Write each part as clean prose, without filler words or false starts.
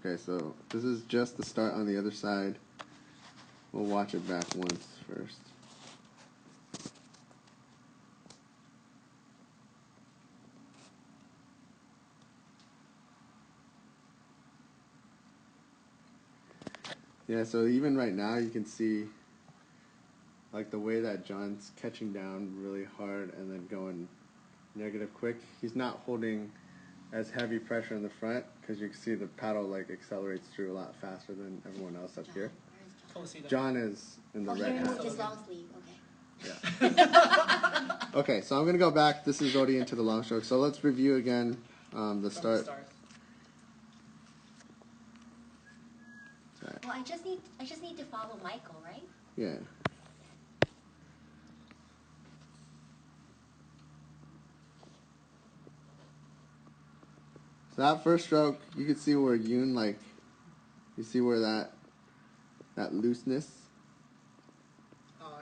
Okay, so this is just the start on the other side. We'll watch it back once first. Yeah, so even right now you can see like the way that John's catching down really hard and then going negative quick. He's not holding as heavy pressure in the front because you can see the paddle like accelerates through a lot faster than everyone else up here. John is in the red hat. His long sleeve, okay. Yeah. Okay, so I'm going to go back. This is already into the long stroke. So let's review again the start. Well, I just need to follow Michael, right? Yeah. So that first stroke, you can see where Yoon, like, you see where that looseness,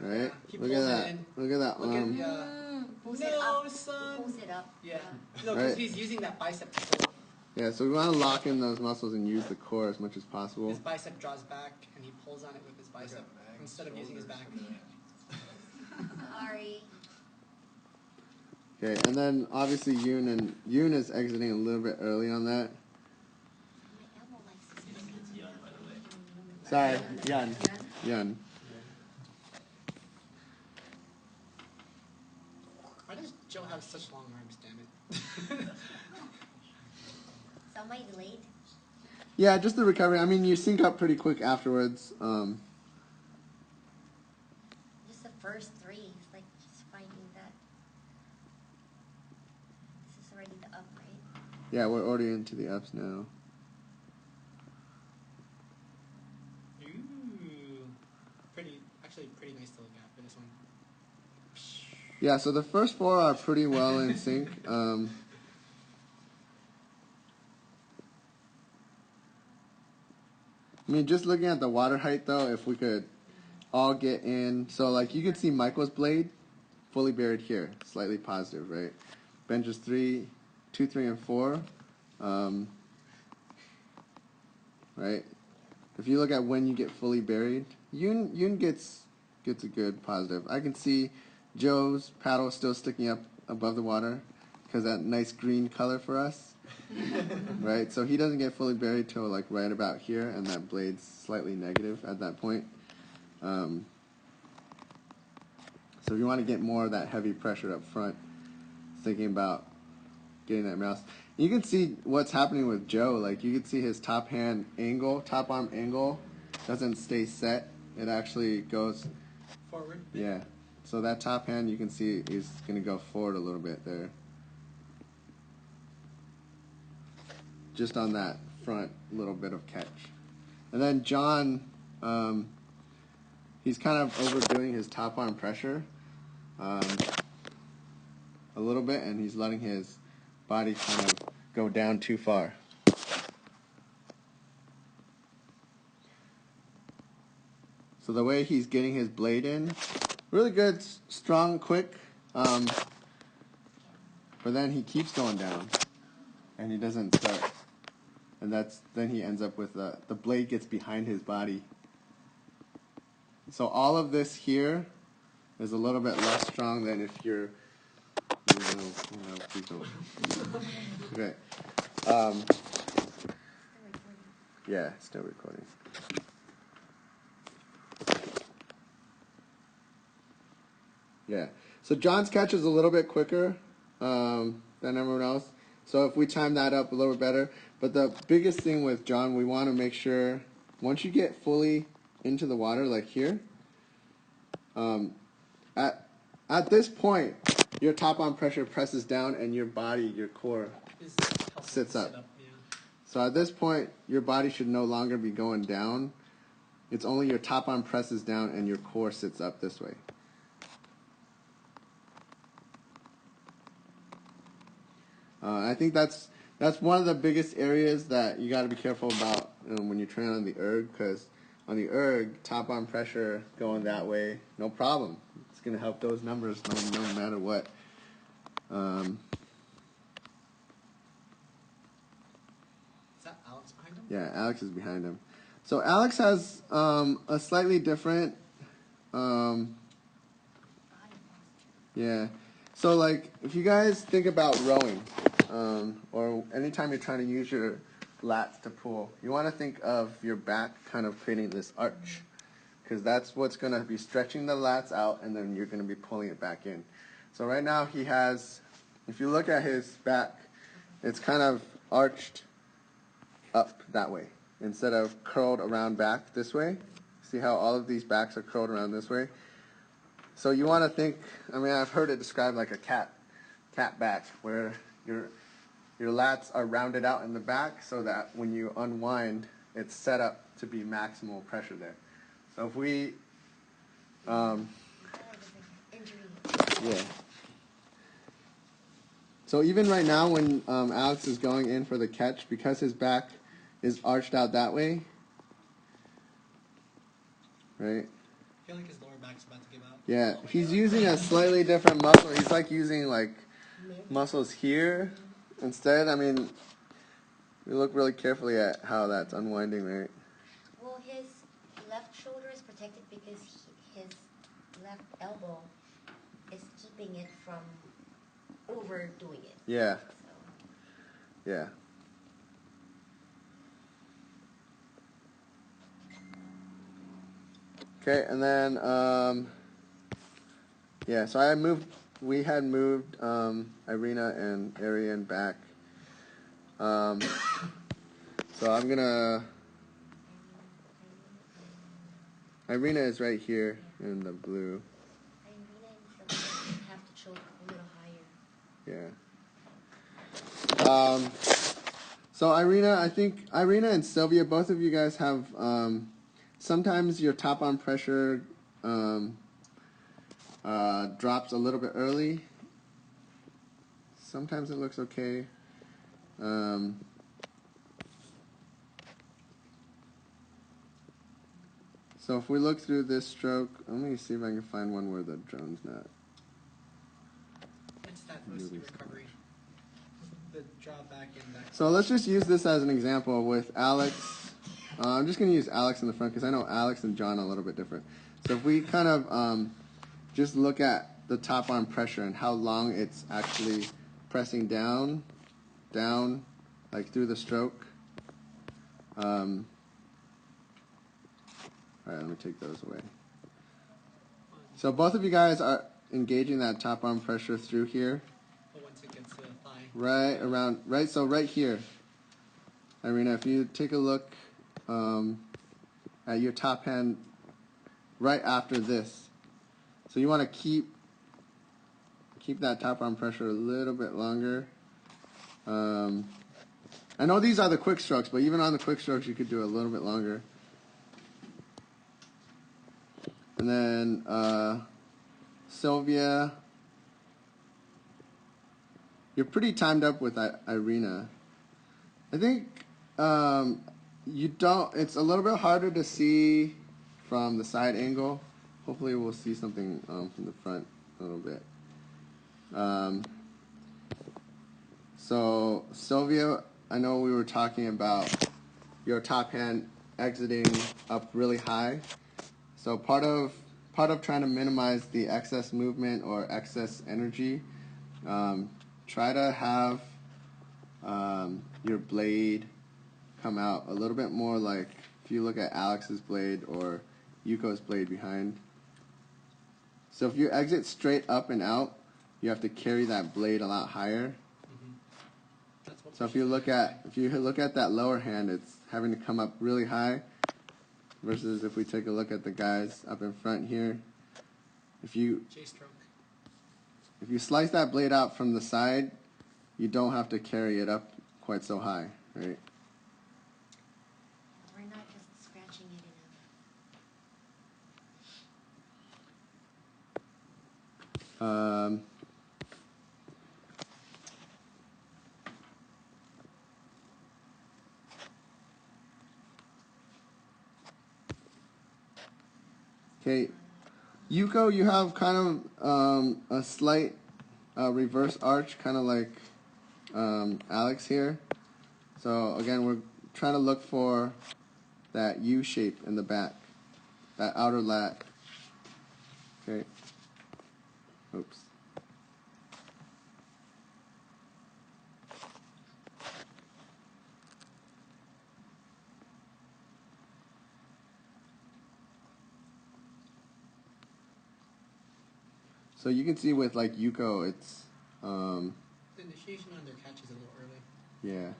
right? Yeah. Look at that. Look at that arm. Pulls it up. Son. He pulls it up. Yeah. No, because he's using that bicep to pull. Yeah, so we want to lock in those muscles and use the core as much as possible. His bicep draws back, and he pulls on it with his bicep instead of using his back. Sorry. Okay, and then obviously Yoon is exiting a little bit early on that. Sorry, Yun. Why does Joe have such long arms, damn it? Somebody delayed? Yeah, just the recovery. I mean, you sync up pretty quick afterwards. Just the first three. It's like just finding that. This is already the up, right? Yeah, we're already into the ups now. Pretty nice to look at for this one. Yeah, so the first four are pretty well in sync. I mean, just looking at the water height, though, if we could all get in. So, like, you can see Michael's blade fully buried here, slightly positive, right? Benches 2, 3, and 4. Right? If you look at when you get fully buried, Yoon gets a good positive. I can see Joe's paddle still sticking up above the water because that nice green color for us. Right? So he doesn't get fully buried till like right about here, and that blade's slightly negative at that point. So if you want to get more of that heavy pressure up front, thinking about getting that mouse. You can see what's happening with Joe. Like, you can see his top arm angle doesn't stay set. It actually goes forward. Yeah. So that top hand, you can see, is going to go forward a little bit there. Just on that front little bit of catch. And then John, he's kind of overdoing his top arm pressure a little bit, and he's letting his body kind of go down too far. So the way he's getting his blade in, really good, strong, quick, but then he keeps going down, and he doesn't start. And then he ends up with the blade gets behind his body. So all of this here is a little bit less strong than if you're, please don't. Okay. Yeah, still recording. Yeah. So John's catch is a little bit quicker than everyone else. So if we time that up a little bit better. But the biggest thing with John, we want to make sure, once you get fully into the water, like here, at this point, your top arm pressure presses down and your body, your core, sits up. So at this point, your body should no longer be going down. It's only your top arm presses down and your core sits up this way. I think that's one of the biggest areas that you got to be careful about when you train on the erg, because on the erg, top arm pressure going that way, no problem. It's going to help those numbers no matter what. Is that Alex behind him? Yeah, Alex is behind him. So Alex has a slightly different, yeah. So like, if you guys think about rowing, or anytime you're trying to use your lats to pull, you want to think of your back kind of creating this arch, because that's what's going to be stretching the lats out, and then you're going to be pulling it back in. So right now he has, if you look at his back, it's kind of arched up that way instead of curled around back this way. See how all of these backs are curled around this way? So you want to think, I mean, I've heard it described like a cat back, where your lats are rounded out in the back so that when you unwind, it's set up to be maximal pressure there. So if we, yeah. So even right now when Alex is going in for the catch, because his back is arched out that way, right? I feel like his lower back's about to give out. Yeah, he's using a slightly different muscle. He's like using like muscles here instead. I mean, we look really carefully at how that's unwinding, right? Well, his left shoulder is protected because his left elbow is keeping it from overdoing it. Yeah. So. Yeah. Okay, and then yeah, so we had moved Irina and Arian back. So I'm gonna, Irina is right here in the blue. Irina and Sylvia have to choke a little higher. Yeah. So Irina, I think Irina and Sylvia, both of you guys have, sometimes your top arm pressure drops a little bit early. Sometimes it looks okay. So if we look through this stroke, let me see if I can find one where the drone's not. It's that OC recovery. The draw back and back. So let's just use this as an example with Alex. I'm just going to use Alex in the front because I know Alex and John are a little bit different. So if we kind of just look at the top arm pressure and how long it's actually pressing down, like through the stroke. All right, let me take those away. So both of you guys are engaging that top arm pressure through here. But once it gets to the thigh. Right around, right, so right here. Irina, if you take a look at your top hand right after this. So you want to keep that top arm pressure a little bit longer. I know these are the quick strokes, but even on the quick strokes you could do a little bit longer. And then Sylvia, you're pretty timed up with Irina. I think you don't. It's a little bit harder to see from the side angle. Hopefully, we'll see something from the front a little bit. So Sylvia, I know we were talking about your top hand exiting up really high. So part of trying to minimize the excess movement or excess energy, try to have your blade come out a little bit more like if you look at Alex's blade or Yuko's blade behind. So if you exit straight up and out, you have to carry that blade a lot higher. So if you look at that lower hand, it's having to come up really high. Versus if we take a look at the guys up in front here, if you slice that blade out from the side, you don't have to carry it up quite so high, right? We're not just scratching it enough. Okay, Yuko, you have kind of a slight reverse arch, kind of like Alex here. So again, we're trying to look for that U shape in the back, that outer lat. Okay. Oops. So you can see with like Yuko, it's The initiation on their catch is a little early. yeah.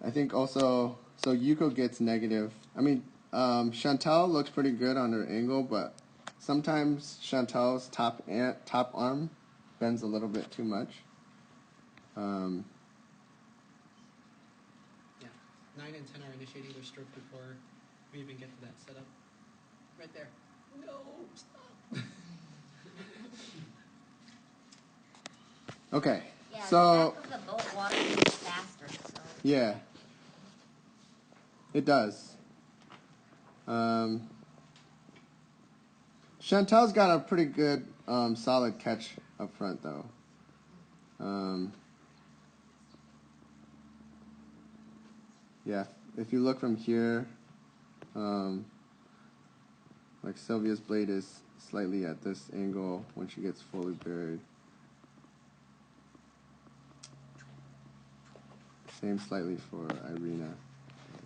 I think also, so Yuko gets negative. I mean, Chantal looks pretty good on her angle, but sometimes Chantal's top arm bends a little bit too much. Yeah, 9 and 10 are initiating their stroke before we even get to that setup. Right there. No, stop. Okay, Yeah, so the back of the boat water moves faster, so. yeah, it does. Chantal's got a pretty good, solid catch up front, though. Yeah, if you look from here, like Sylvia's blade is slightly at this angle when she gets fully buried. Same slightly for Irina.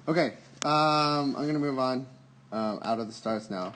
Okay, I'm gonna move on out of the starts now.